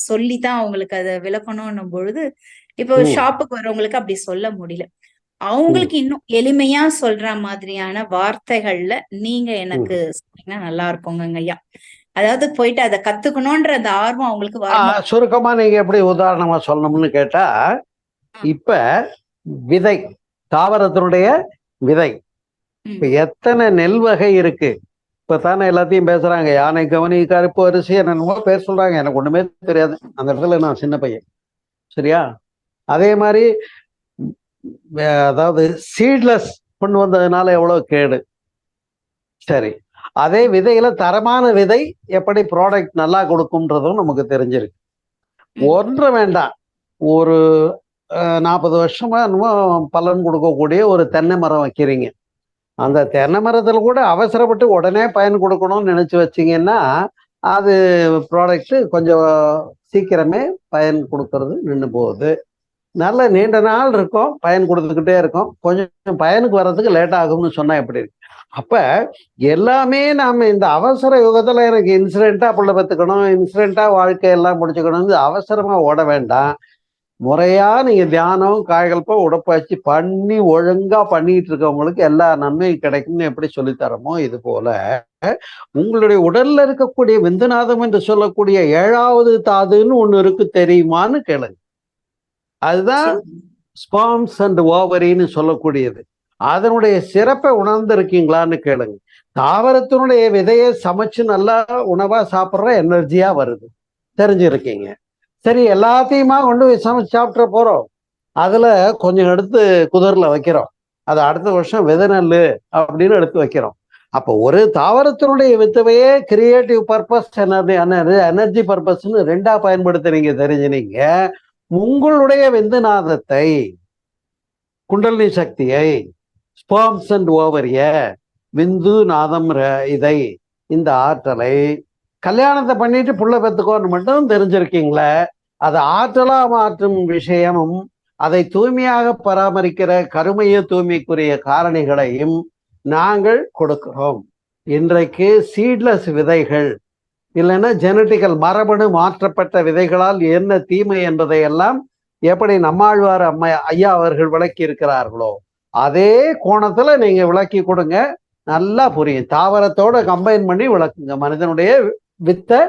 சொல்லித்தான் அவங்களுக்கு அதை விளக்கணும்னும் பொழுது இப்போ ஷாப்புக்கு வரவங்களுக்கு அப்படி சொல்ல முடியல. அவங்களுக்கு இன்னும் எளிமையா சொல்ற மாதிரியான வார்த்தைகள்ல நீங்க எனக்கு சொன்னீங்கன்னா நல்லா இருக்குங்க ஐயா. அதாவது போயிட்டு அதை கத்துக்கணும்ன்ற அந்த ஆர்வம் அவங்களுக்கு வரணும். சுருக்கமா நீங்க எப்படி உதாரணமா சொல்லணும்னு கேட்டா, இப்ப விதை, தாவரத்தினுடைய விதை, இப்ப எத்தனை நெல் வகை இருக்கு. இப்பதானே எல்லாத்தையும் பேசுறாங்க, யானை கவனி, கருப்பு அரிசி, என்னென்னமோ பேர் சொல்றாங்க. எனக்கு ஒண்ணுமே தெரியாது அந்த இடத்துல, நான் சின்ன பையன். சரியா? அதே மாதிரி அதாவது சீட்லெஸ் கொண்டு வந்ததுனால எவ்வளவு கேடு. சரி, அதே விதையில தரமான விதை எப்படி ப்ராடக்ட் நல்லா கொடுக்கும்ன்றதும் நமக்கு தெரிஞ்சிருக்கு. ஒன்று வேண்டாம், ஒரு 40 வருஷமா இன்னும் பலன் கொடுக்கக்கூடிய ஒரு தென்னை மரம் வைக்கிறீங்க. அந்த தென்னை மரத்துல கூட அவசரப்பட்டு உடனே பயன் கொடுக்கணும்னு நினைச்சு வச்சீங்கன்னா அது ப்ராடக்ட் கொஞ்சம் சீக்கிரமே பயன் கொடுக்கறது நின்று போகுது. நல்ல நீண்ட நாள் இருக்கும், பயன் கொடுத்துக்கிட்டே இருக்கும், கொஞ்சம் பயனுக்கு வர்றதுக்கு லேட் ஆகும்னு சொன்னா எப்படி இருக்கு? அப்ப எல்லாமே நாம இந்த அவசர யுகத்துல எனக்கு இன்சிடென்ட்டா புள்ள பெற்றுக்கணும், இன்சிடென்ட்டா வாழ்க்கையெல்லாம் முடிச்சுக்கணும், அவசரமா ஓட வேண்டாம். முறையா நீங்க தியானம், காயகல்பம், உடற்பயிற்சி பண்ணி ஒழுங்கா பண்ணிட்டு இருக்கவங்களுக்கு எல்லா நன்மையும் கிடைக்கும்னு எப்படி சொல்லித்தரமோ, இது போல உங்களுடைய உடல்ல இருக்கக்கூடிய விந்துநாதம் என்று சொல்லக்கூடிய 7வது தாதுன்னு ஒண்ணு இருக்கு, தெரியுமான்னு கேளுங்க. அதுதான் ஸ்பெர்ம்ஸ் அண்ட் ஓவரின்னு சொல்லக்கூடியது. அதனுடைய சிறப்பை உணர்ந்திருக்கீங்களான்னு கேளுங்க. தாவரத்தினுடைய விதையை சமைச்சு நல்லா உணவா சாப்பிட்ற எனர்ஜியா வருது, தெரிஞ்சிருக்கீங்க. சரி, எல்லாத்தையுமா கொண்டு போய் சமைச்சு சாப்பிட்ற போறோம், அதுல கொஞ்சம் எடுத்து குதிரில் வைக்கிறோம், அது அடுத்த வருஷம் விதை நெல் அப்படின்னு எடுத்து வைக்கிறோம். அப்போ ஒரு தாவரத்தினுடைய வித்தவையே கிரியேட்டிவ் பர்பஸ், எனர்ஜி பர்பஸ்ன்னு 2ஆ பயன்படுத்துறீங்க. தெரிஞ்சுனீங்க உங்களுடைய விந்துநாதத்தை, குண்டலினி சக்தியை, ஸ்பெர்ம்ஸ் அண்ட் ஓவரிய, விந்து நாதம் இதை, இந்த ஆற்றலை கல்யாணத்தை பண்ணிட்டு புள்ள பெத்துக்கோன்னு மட்டும் தெரிஞ்சிருக்கீங்களே, அதை ஆற்றலா மாற்றும் விஷயமும் அதை தூய்மையாக பராமரிக்கிற கருமைய தூய்மைக்குரிய காரணிகளையும் நாங்கள் கொடுக்கிறோம். இன்றைக்கு சீட்லெஸ் விதைகள், இல்லைன்னா ஜெனட்டிக்கல் மரபணு மாற்றப்பட்ட விதைகளால் என்ன தீமை என்பதையெல்லாம் எப்படி நம்மாழ்வார் ஐயா அவர்கள் விளக்கி இருக்கிறார்களோ அதே கோணத்துல நீங்க விளக்கி கொடுங்க, நல்லா புரியும். தாவரத்தோட கம்பைன் பண்ணி விளக்குங்க. மனிதனுடைய வித்தை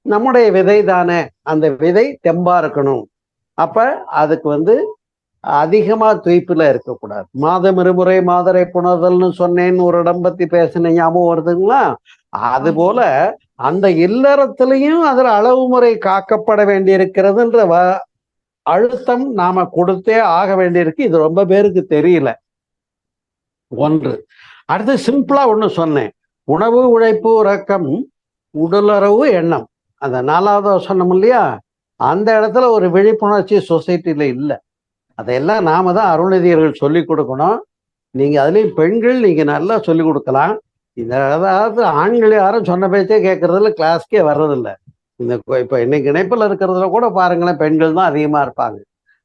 நம்முடைய விதை தானே, அந்த விதை தெம்பா இருக்கணும். அப்ப அதுக்கு அதிகமா துய்ப்புல இருக்கக்கூடாது. மாதம் இருமுறை மாதரை புணர்தல்னு சொன்னேன்னு ஒரு இடம் பத்தி பேசின ஞாபகம் வருதுங்களா? அது போல அந்த இல்லறத்திலையும் அதுல அளவு முறை காக்கப்பட வேண்டியிருக்கிறதுன்ற அழுத்தம் நாம கொடுத்தே ஆக வேண்டியிருக்கு. இது ரொம்ப பேருக்கு தெரியல. ஒன்று. அடுத்து சிம்பிளா ஒண்ணு சொன்னேன், உணவு, உழைப்பு, உறக்கம், உடலுறவு, எண்ணம். அந்த 4வது சொன்னோம் இல்லையா, அந்த இடத்துல ஒரு விழிப்புணர்ச்சி சொசைட்டில இல்லை. அதையெல்லாம் நாம தான் அருள்நிதியர்கள் சொல்லி கொடுக்கணும். நீங்க அதுலயும் பெண்கள் நீங்க நல்லா சொல்லி கொடுக்கலாம். இந்த அதாவது ஆண்கள் யாரும் சொன்ன பேச்சே கேட்கறதுல கிளாஸ்க்கே வர்றதில்லை. இப்ப இன்னைக்கு இணைப்புல இருக்கிறதுல கூட பாருங்களேன், பெண்கள் தான் அதிகமா இருப்பாங்க.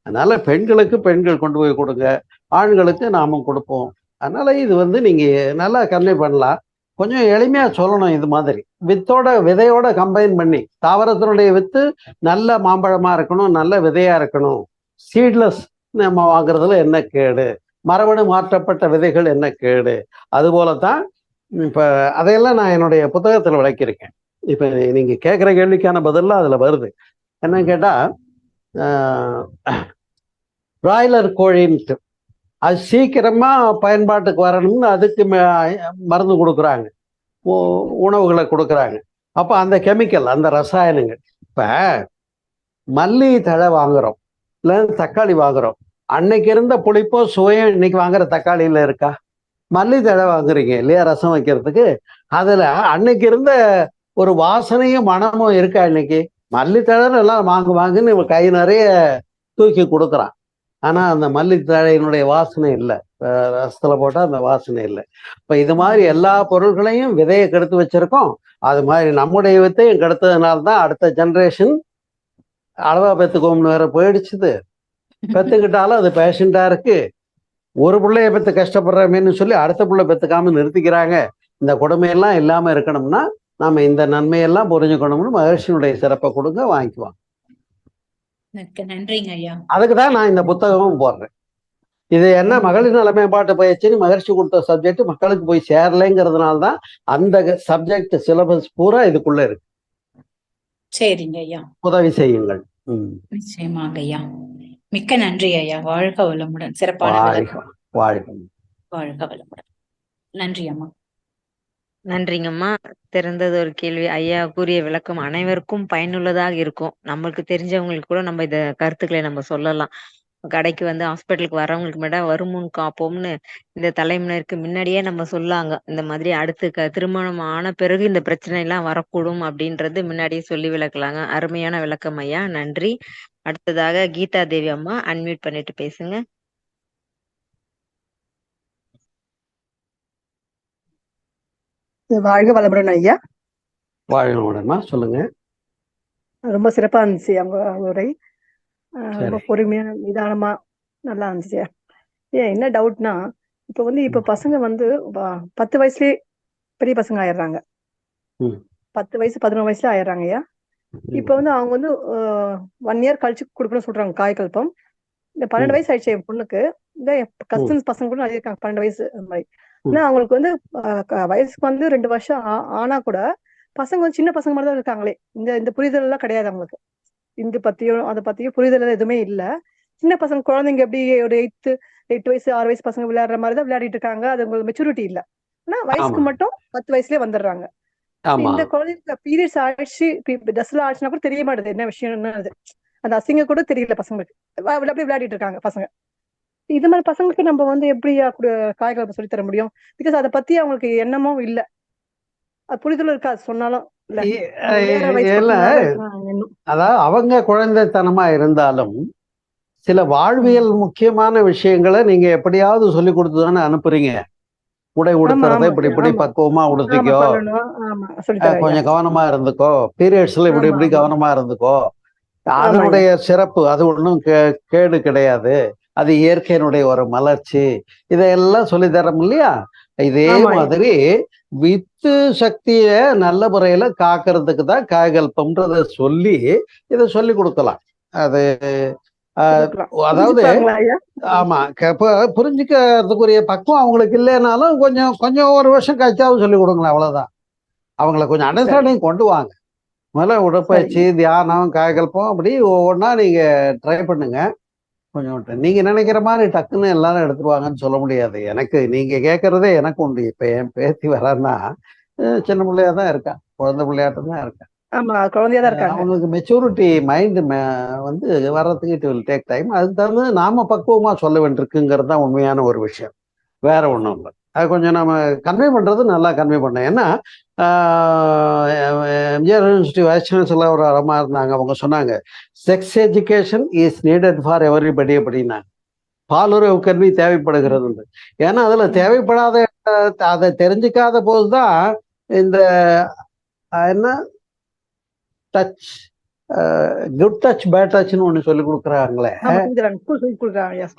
அதனால பெண்களுக்கு பெண்கள் கொண்டு போய் கொடுங்க, ஆண்களுக்கு நாமும் கொடுப்போம். அதனால இது நீங்க நல்லா கன்வே பண்ணலாம். கொஞ்சம் எளிமையா சொல்லணும். இது மாதிரி விதையோட கம்பைன் பண்ணி, தாவரத்தினுடைய வித்து நல்ல மாம்பழமா இருக்கணும், நல்ல விதையா இருக்கணும். சீட்லெஸ் நம்ம வாங்குறதுல என்ன கேடு, மரபணு மாற்றப்பட்ட விதைகள் என்ன கேடு. அது போலதான் இப்ப அதையெல்லாம் நான் என்னுடைய புத்தகத்துல விளக்கியிருக்கேன். இப்ப நீங்க கேட்குற கேள்விக்கான பதிலாம் அதுல வருது. என்னன்னு கேட்டா, பிராய்லர் கோழின்ட்டு அது சீக்கிரமா பயன்பாட்டுக்கு வரணும்னு அதுக்கு மருந்து கொடுக்குறாங்க, உணவுகளை கொடுக்குறாங்க. அப்ப அந்த கெமிக்கல், அந்த ரசாயனங்கள். இப்ப மல்லி தழை வாங்குறோம், இல்லை தக்காளி வாங்குறோம், அன்னைக்கு இருந்த புளிப்போ சுவையும் இன்னைக்கு வாங்குற தக்காளியில இருக்கா? மல்லி தழை வாங்குறீங்க இல்லையா ரசம் வைக்கிறதுக்கு, அதுல அன்னைக்கு இருந்த ஒரு வாசனையும் மனமும் இருக்கா? இன்னைக்கு மல்லித்தழை எல்லாம் வாங்குன்னு கை நிறைய தூக்கி கொடுக்குறான், ஆனா அந்த மல்லித்தழையினுடைய வாசனை இல்லை, ரசத்துல போட்டா அந்த வாசனை இல்லை. இப்ப இது மாதிரி எல்லா பொருள்களையும் விதையை கெடுத்து வச்சிருக்கோம். அது மாதிரி நம்முடைய வித்தையும் கெடுத்ததுனால்தான் அடுத்த ஜென்ரேஷன் அளவா பெத்துக்கோம்னு வேற போயிடுச்சுது. பெத்துக்கிட்டாலும் அது பேஷண்டா இருக்கு. ஒரு பிள்ளைய பெத்து கஷ்டப்படுறமேன்னு சொல்லி அடுத்த பிள்ளை பெத்துக்காம நிறுத்திக்கிறாங்க. இந்த கொடுமையெல்லாம் இல்லாம இருக்கணும்னா நாம இந்த நன்மையெல்லாம் புரிஞ்சுக்கணும்னு மகர்ஷியுடைய சிறப்பை கொடுங்க, வாங்கிக்குவாங்க. நன்றிங்க ஐயா. அதுக்குதான் நான் இந்த புத்தகமும் போடுறேன். இது என்ன மகளிர் நல மேம்பாட்டு பயிற்சின்னு மகர்ஷி கொடுத்த சப்ஜெக்ட் மக்களுக்கு போய் சேரலைங்கிறதுனால தான் அந்த சப்ஜெக்ட் சிலபஸ் பூரா இதுக்குள்ள இருக்கு. சரிங்க ஐயா. உதவி செய்யுங்கள். நிச்சயமாக ஐயா. மிக்க நன்றி ஐயா. வாழ்க வளமுடன். சிறப்பான வாழ்க விளக்கம். வாழ்க. வாழ்க வளமுடன். நன்றி அம்மா. நன்றிங்கம்மா. திறந்தது ஒரு கேள்வி. ஐயா கூறிய விளக்கம் அனைவருக்கும் பயனுள்ளதாக இருக்கும். நம்மளுக்கு தெரிஞ்சவங்களுக்கு கூட நம்ம இத கருத்துக்களை நம்ம சொல்லலாம். கடைக்கு வந்து ஹாஸ்பிட்டலுக்கு வரவங்களுக்கு முன்னாடி வருமுன் காப்போம்னு இந்த தலைமுறைக்கு முன்னாடியே நம்ம சொல்லாங்க. இந்த மாதிரி அடுத்து திருமணம் ஆன பிறகு இந்த பிரச்சனை எல்லாம் வரக்கூடும் அப்படின்றது முன்னாடியே சொல்லி விளக்கலாங்க. அருமையான விளக்கம் ஐயா. நன்றி. அடுத்ததாக கீதா தேவி அம்மா அன்மியூட் பண்ணிட்டு பேசுங்க. வாழ்க வளமுடன் ஐயா. வாழ்க வளமுடன்மா, சொல்லுங்க. ரொம்ப சிறப்பா இருந்துச்சு அவங்க உரை. ரொம்ப பொறுமையா நிதானமா நல்லா இருந்துச்சு. என்ன டவுட்னா, இப்ப பசங்க வந்து 10 வயசுலயே பெரிய பசங்க ஆயிடுறாங்க. 10 வயசு 11 வயசுல ஆயிடுறாங்க ஐயா. இப்ப வந்து அவங்க வந்து 1 இயர் கழிச்சு கொடுக்கணும்னு சொல்றாங்க காய்கல்பம். இந்த 12 வயசு ஆயிடுச்சு என் பொண்ணுக்கு. இந்த கசின்ஸ் பசங்க கூட நிறைய இருக்காங்க 12 வயசு அந்த மாதிரி. ஆனா அவங்களுக்கு வந்து வயசுக்கு வந்து 2 வருஷம் ஆனா கூட பசங்க வந்து சின்ன பசங்க மாதிரி தான் இருக்காங்களே. இந்த புரிதல் எல்லாம் கிடையாது அவங்களுக்கு. இந்த பத்தியும் அதை பத்தியும் புரிதல் எதுவுமே இல்ல. சின்ன பசங்க குழந்தைங்க எப்படி ஒரு 8 வயசு 6 வயசு பசங்க விளையாடுற மாதிரி தான் விளையாடிட்டு இருக்காங்க. அது உங்களுக்கு மெச்சூரிட்டி இல்ல. ஆனா வயசுக்கு மட்டும் 10 வயசுலயே வந்துடுறாங்க. இந்த குழந்தைங்க பீரியட்ஸ் ஆயிடுச்சு, ட்ரெஸ்ல ஆயிடுச்சுன்னா கூட தெரிய மாட்டேது என்ன விஷயம்னு. அந்த அசிங்க கூட தெரியல பசங்களுக்கு. அப்படியே விளையாடிட்டு இருக்காங்க பசங்க. இது மாதிரி பசங்களுக்கு நம்ம வந்து எப்படி காய்கறி சொல்லி தர முடியும்? பிகாஸ் அதை பத்தி அவங்களுக்கு எண்ணமும் இல்ல, புரிதலும் இருக்காது சொன்னாலும். அதாவது அவங்க குழந்தைத்தனமா இருந்தாலும் சில வாழ்வியல் முக்கியமான விஷயங்களை நீங்க எப்படியாவது சொல்லி கொடுத்துதானே அனுப்புறீங்க. உடை உடுத்துறத இப்படி பக்குவமா உடுத்திக்கோ, கொஞ்சம் கவனமா இருந்துக்கோ, பீரியட்ஸ்ல இப்படி கவனமா இருந்துக்கோ. அதனுடைய சிறப்பு அது ஒன்றும் கேடு கிடையாது. அது இயற்கையினுடைய ஒரு மலர்ச்சி. இதையெல்லாம் சொல்லி தரோம் இல்லையா? இதே மாதிரி வித்து சக்திய நல்ல முறையில காக்கிறதுக்கு தான் காய்கல்பம்ன்றத சொல்லி இதை சொல்லி கொடுக்கலாம். அது அதாவது ஆமா, புரிஞ்சுக்கிறதுக்குரிய பக்குவம் அவங்களுக்கு இல்லைனாலும் கொஞ்சம் ஒரு வருஷம் கழிச்சாவது சொல்லி கொடுங்களேன், அவ்வளவுதான். அவங்களை கொஞ்சம் அண்டர்ஸ்டாண்டிங் கொண்டு வாங்க. முதல்ல உடற்பயிற்சி, தியானம், காய்கல்பம் அப்படி ஒவ்வொன்றா நீங்க ட்ரை பண்ணுங்க. கொஞ்சம் நீங்க நினைக்கிற மாதிரி டக்குன்னு எல்லாரும் எடுத்துருவாங்கன்னு சொல்ல முடியாது. எனக்கு நீங்க கேட்கறதே எனக்கு உண்டு. இப்ப என் பேத்தி வரான்னா சின்ன பிள்ளையா தான் இருக்கா, குழந்தை பிள்ளையாட்டம் தான் இருக்கா. அவங்களுக்கு மெச்சூரிட்டி மைண்ட் வந்து வர்றதுக்கு இட் வில் டேக் டைம். அதுக்கு தகுந்த நாம பக்குவமா சொல்ல வேண்டியிருக்குங்கிறது தான் உண்மையான ஒரு விஷயம், வேற ஒன்றும் இல்லை. அது கொஞ்சம் நம்ம கன்வே பண்றது நல்லா கன்வே பண்ணேன். ஏன்னா எம்ஜிஆர் யூனிவர்சிட்டி வைஸ் சான்சலர் ஒரு அறமா இருந்தாங்க. அவங்க சொன்னாங்க, sex education is needed for everybody அப்படின்னாங்க. பாலுறவு கல்வி தேவைப்படுகிறது. ஏன்னா அதுல தேவைப்படாத, அதை தெரிஞ்சுக்காத போதுதான் இந்த என்ன டச், குட் டச் பேட் டச்னு ஒண்ணு சொல்லி கொடுக்குறாங்களே,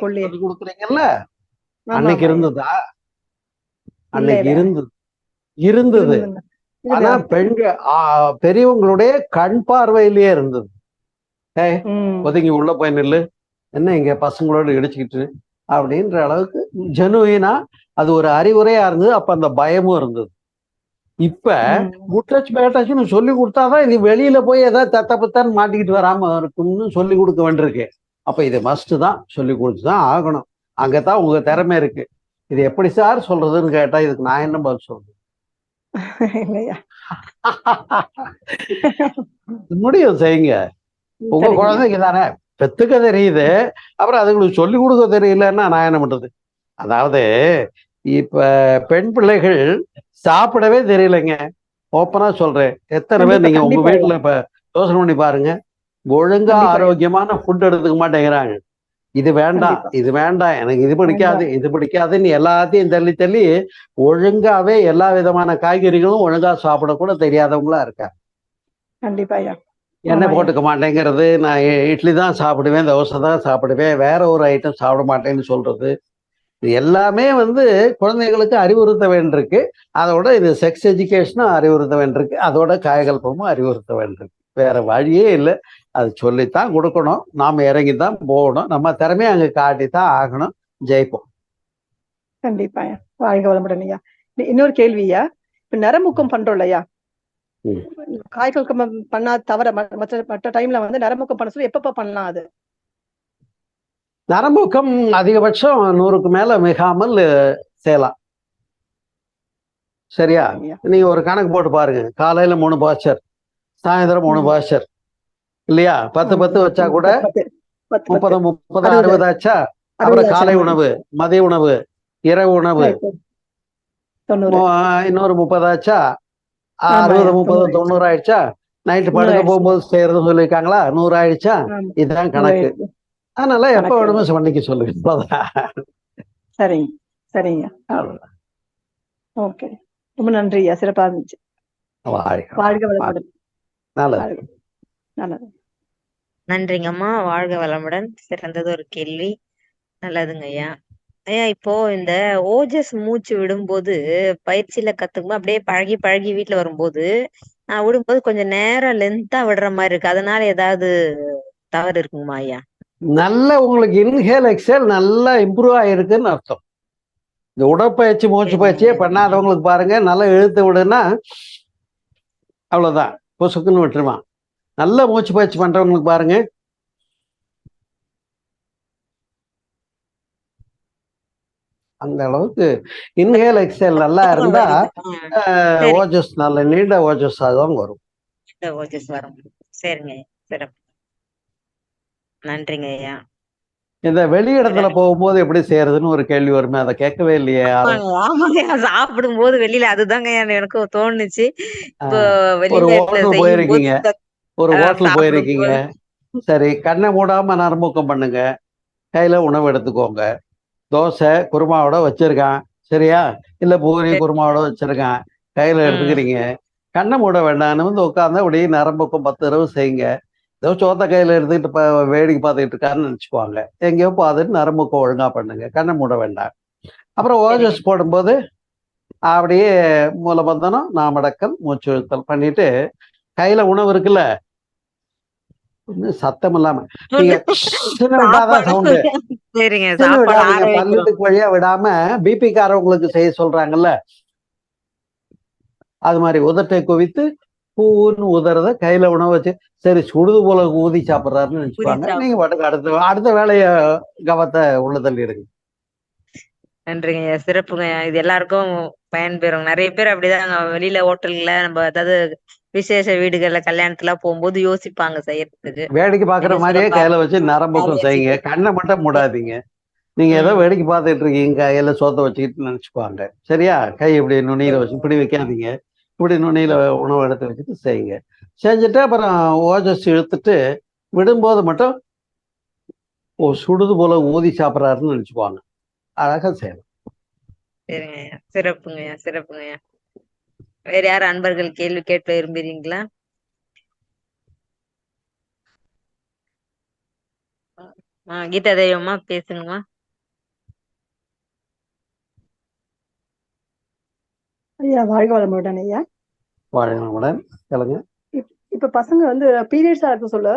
சொல்லி கொடுக்குறீங்கல்ல. அன்னைக்கு இருந்ததா? அன்னைக்கு இருந்தது. ஆனா பெரியவங்களுடைய கண் பார்வையிலேயே இருந்தது. ஒதுங்கி உள்ள போய் நில்லு, என்ன இங்க பசங்களோட இடிச்சுக்கிட்டு அப்படின்ற அளவுக்கு ஜெனுவினா அது ஒரு அறிவுரையா இருந்தது. அப்ப அந்த பயமும் இருந்தது. இப்ப குட் டச் பேட் டச்னு சொல்லி கொடுத்தாதான் இது வெளியில போய் ஏதாவது தத்தப்பத்தான்னு மாட்டிக்கிட்டு வராம இருக்கும்னு சொல்லி கொடுக்க வேண்டியிருக்கு. அப்ப இது மஸ்ட் தான், சொல்லி கொடுத்துதான் ஆகணும். அங்கதான் உங்க திறமை இருக்கு. இது எப்படி சார் சொல்றதுன்னு கேட்டா இதுக்கு நான் என்ன பதில் சொல்றேன்? முடியும், செய்யுங்க. உங்க குழந்தைக்கு தானே பெத்துக்க தெரியுது, அப்புறம் அதுங்களுக்கு சொல்லி கொடுக்க தெரியலன்னா நான் என்ன பண்றது? அதாவது இப்ப பெண் பிள்ளைகள் சாப்பிடவே தெரியலைங்க, ஓப்பனா சொல்றேன். எத்தனை பேர் நீங்க உங்க வீட்டுல இப்ப யோசனை பண்ணி பாருங்க, ஒழுங்கா ஆரோக்கியமான ஃபுட் எடுத்துக்க மாட்டேங்கிறாங்க. இது வேண்டாம், இது வேண்டாம், எனக்கு இது பிடிக்காது, இது பிடிக்காதுன்னு எல்லாத்தையும் தள்ளி ஒழுங்காவே எல்லா விதமான காய்கறிகளும் ஒழுங்கா சாப்பிடக்கூட தெரியாதவங்களா இருக்காங்க. கண்டிப்பா. எண்ணெய் போட்டுக்க மாட்டேங்கிறது, நான் இட்லி தான் சாப்பிடுவேன், தோசை தான் சாப்பிடுவேன், வேற ஒரு ஐட்டம் சாப்பிட மாட்டேன்னு சொல்றது, இது எல்லாமே வந்து குழந்தைகளுக்கு அறிவுறுத்த வேண்டியிருக்கு. அதோட இது செக்ஸ் எஜுகேஷனும் அறிவுறுத்த வேண்டியிருக்கு, அதோட காய்கல்பமும் அறிவுறுத்த வேண்டியிருக்கு. வேற வழியே இல்லை. அது சொல்லித்தான் கொடுக்கணும், நாம இறங்கித்தான் போகணும், நம்ம திறமையை அங்க காட்டித்தான் ஆகணும். ஜெயிப்போம். கண்டிப்பா. வாழ்க வளமுடன் ஐயா. இன்னொரு கேள்வியா, இப்ப நரமுக்கம் பண்றோம் இல்லையா, காய்கல் பண்ணா தவிர மற்ற டைம்ல வந்து நரம்பூக்கம் பண்ண சொல்லி எப்பப்ப பண்ணலாம் அது? நரம்பூக்கம் அதிகபட்சம் 100க்கு மேல மிகாமல் செய்யலாம். சரியா? நீங்க ஒரு கணக்கு போட்டு பாருங்க. காலையில 3 பாஸ்டர், சாயந்தரம் 3 பாஸ்டர் இல்லையா? 10 வச்சா கூட 30 60 ஆச்சா? அப்புறம் காலை உணவு, மதிய உணவு, இரவு உணவு இன்னொரு 30 ஆச்சா? 60 30 90 ஆயிடுச்சா? நைட்டு படுக்க போகும்போது செய்யறது சொல்லியிருக்காங்களா? 100 ஆயிடுச்சா? இதுதான் கணக்கு. அதனால எப்ப வேணுமோ பண்ணிக்க சொல்லுங்க. சரிங்க சரிங்க. ஓகே, ரொம்ப நன்றி ஐயா, சிறப்பா இருந்துச்சு. வாழ்க வளமுடன். நல்லது. நல்லது. நன்றிங்கம்மா, வாழ்க வளமுடன். சிறந்தது ஒரு கேள்வி. நல்லதுங்க ஐயா. ஐயா, இப்போ இந்த ஓஜஸ் மூச்சு விடும்போது பயிற்சியில கத்துக்கும்போது அப்படியே பழகி பழகி வீட்டுல வரும்போது நான் விடும்போது கொஞ்சம் நேரம் லென்த்தா விடுற மாதிரி இருக்கு. அதனால ஏதாவது தவறு இருக்குங்கம்மா ஐயா? நல்ல உங்களுக்கு இன்ஹேல் எக்ஸேல் நல்லா இம்ப்ரூவ் ஆயிருக்குன்னு அர்த்தம். இந்த உடற்பயிற்சி மூச்சு பயிற்சியே பண்ணாதவங்களுக்கு பாருங்க, நல்லா இழுத்து விடுன்னா அவ்வளவுதான், பொசுக்குன்னு விட்டுருவான். நல்ல மூச்சு பயிற்சி பண்றவங்களுக்கு பாருங்க, அந்த அளவுக்கு இன்ஹேல் எக்ஸேல் நல்லா இருந்தா ஓஜஸ் நல்ல நீண்ட ஓஜஸ் தான் வரும். ஓஜஸ் வரும். சரிங்க, சிறப்பு. நன்றிங்க ஐயா. இந்த வெளியிடத்துல போகும்போது எப்படி செய்யறதுன்னு ஒரு கேள்வி வருமே, அதை கேட்கவே இல்லையே யாரும். ஆமாங்க, சாப்பிடும் போது வெளியில அதுதாங்க எனக்கு தோணுச்சு. இப்போ ஒரு ஹோட்டல் போயிருக்கீங்க, ஒரு ஹோட்டல் போயிருக்கீங்க, சரி, கண்ணை மூடாம நரம்பூக்கம் பண்ணுங்க, கையில உணவு எடுத்துக்கோங்க. தோசை குருமாவோட வச்சிருக்கான், சரியா? இல்ல பூரி குருமாவோட வச்சிருக்கான், கையில எடுத்துக்கிறீங்க. கண்ணை மூட வேண்டாம்னு வந்து உட்காந்து அப்படியே நரம்புக்கம் 10 தடவை செய்யுங்க. ஏதோ சோத்த கையில எடுத்துக்கிட்டு வேடிக்கை பார்த்துக்கிட்டு இருக்காருன்னு நினச்சிக்குவாங்க. எங்கேயோ பார்த்துட்டு நரம்புக்கம் ஒழுங்கா பண்ணுங்க, கண்ணை மூட வேண்டாம். அப்புறம் ஓஜஸ் போடும்போது அப்படியே மூலபந்தனம், நாமடக்கல், மூச்சு இழுத்தல் பண்ணிட்டு கையில உணவு இருக்குல்ல, சத்தம் இல்லாம நீங்க விட்டாதான் சவுண்டு, விடாதீங்க. பல்லுக்கு வழியா விடாம பிபி காரவங்களுக்கு செய்ய சொல்றாங்கல்ல, அது மாதிரி உதட்டை குவித்து பூன்னு உதறத கையில உணவு வச்சு, சரி சுடுது போல ஊதி சாப்பிட்றாருன்னு நினைச்சுப்பாங்க. நீங்க பாட்டுக்கு அடுத்த வேலைய கவத்தை உள்ள தள்ளிடுங்க. நன்றிங்க, சிறப்புங்க. இது எல்லாருக்கும் பயன்பெறும். நிறைய பேர் அப்படிதாங்க வெளியில ஹோட்டல்ல நம்ம ஏதாவது விசேஷ வீடுகள்ல கல்யாணத்துல போகும்போது யோசிப்பாங்க செய்யறதுக்கு. வேடிக்கை பாக்குற மாதிரியே கையில வச்சு நரம்புக்கும் செய்யுங்க, கண்ணை மட்டும் மூடாதீங்க. நீங்க ஏதோ வேடிக்கை பார்த்துட்டு இருக்கீங்க, கையில சோத்த வச்சுக்கிட்டு நினைச்சுக்குவாங்க. சரியா? கை இப்படி நுனியில வச்சு இப்படி வைக்காதீங்க, இப்படி நுனியில உணவு எடுத்து வச்சுட்டு செய்யுங்க. செஞ்சுட்டு அப்புறம் ஓஜஸ் இழுத்துட்டு விடும்போது மட்டும் சுடுது போல ஊதி சாப்பிட்றாருன்னு நினைச்சுக்குவாங்க. அழகா செய்யலாம். சரிங்க, சிறப்புங்கய்யா, சிறப்புங்கய்யா. வேற யாரும் அன்பர்கள் கேள்வி கேட்க விரும்புறீங்களா? கீதா தெய்வமா, பேசுங்கம்மா. ஐயா, வாழ்க வளமுடன் ஐயா. வாழ்க வளமுடன். சொல்லுங்க. இப்ப பசங்க வந்து பீரியட்ஸா இருக்க சொல்ல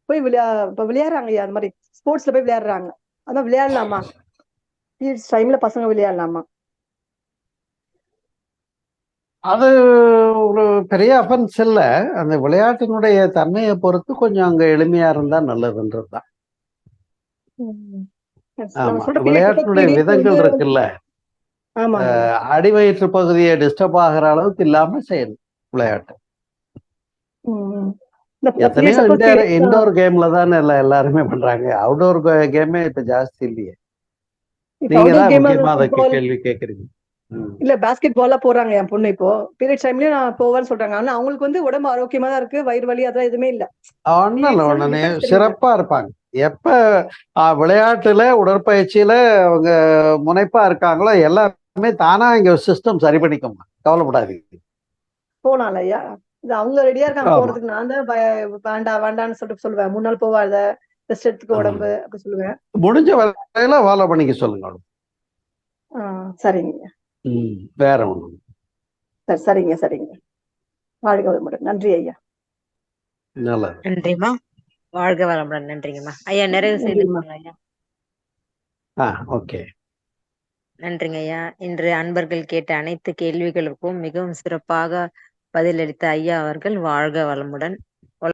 போய் இப்ப விளையாடுறாங்க ஐயா, அந்த மாதிரி ஸ்போர்ட்ஸ்ல போய் விளையாடுறாங்க. அதான் விளையாடலாமா? பீரியட்ஸ் டைம்ல பசங்க விளையாடலாமா? அது ஒரு பெரிய அஃபென்ஸ் இல்லை. அந்த விளையாட்டினுடைய தன்மையை பொறுத்து கொஞ்சம் அங்க எளிமையா இருந்தா நல்லதுன்றதுதான். ஆமா, விளையாட்டினுடைய விதங்கள் இருக்குல்ல, அடிவயிற்று பகுதியை டிஸ்டர்ப் ஆகிற அளவுக்கு இல்லாம செய்யணும் விளையாட்டு. எத்தனையோ இன்டோர் கேம்ல தானே எல்லாருமே பண்றாங்க, அவுட்டோர் கேமே இப்ப ஜாஸ்தி இல்லையே. நீங்க தான் முக்கியமா அதுக்கு கேள்வி கேக்குறீங்க. இல்ல, பாஸ்கெட் பாலா போறாங்க என் பொண்ணு. இப்போ பீரியட் டைம்லயும் நான் போவேன்னு சொல்றாங்க. ஆனா அவங்களுக்கு வந்து உடம்பு ஆரோக்கியமா தான் இருக்கு, வயிறு வலி அதெல்லாம் எதுவுமே இல்ல. உடனே சிறப்பா இருப்பாங்க. எப்ப விளையாட்டுல உடற்பயிற்சியில அவங்க முனைப்பா இருக்காங்களோ எல்லாருமே தானா இங்க சிஸ்டம் சரி பண்ணிக்கும், கவலைப்படாதீங்க. போனால ஐயா, இது அவங்க ரெடியா இருக்காங்க போறதுக்கு. நான் தான் வேண்டாம் வேண்டான்னு சொல்லுவேன். 3 நாள் போவாத, ரெஸ்ட் எடுத்துக்க உடம்பு அப்படி சொல்லுவேன். முடிஞ்ச வரையில ஃபாலோ பண்ணிக்க சொல்லுங்க. சரிங்க. வேற ஒண்ணும். சரிங்க சரிங்க. வாழ்க வளமுடன். நன்றி ஐயா. நல்லது. நன்றிம்மா, வாழ்க வளமுடன். நன்றிங்கம்மா ஐயா. நிறைவு செய்துக்கோங்க ஐயா. ஓகே. நன்றிங்க ஐயா. இன்று அன்பர்கள் கேட்ட அனைத்து கேள்விகளுக்கும் மிகவும் சிறப்பாக பதிலளித்த ஐயா அவர்கள் வாழ்க வளமுடன்.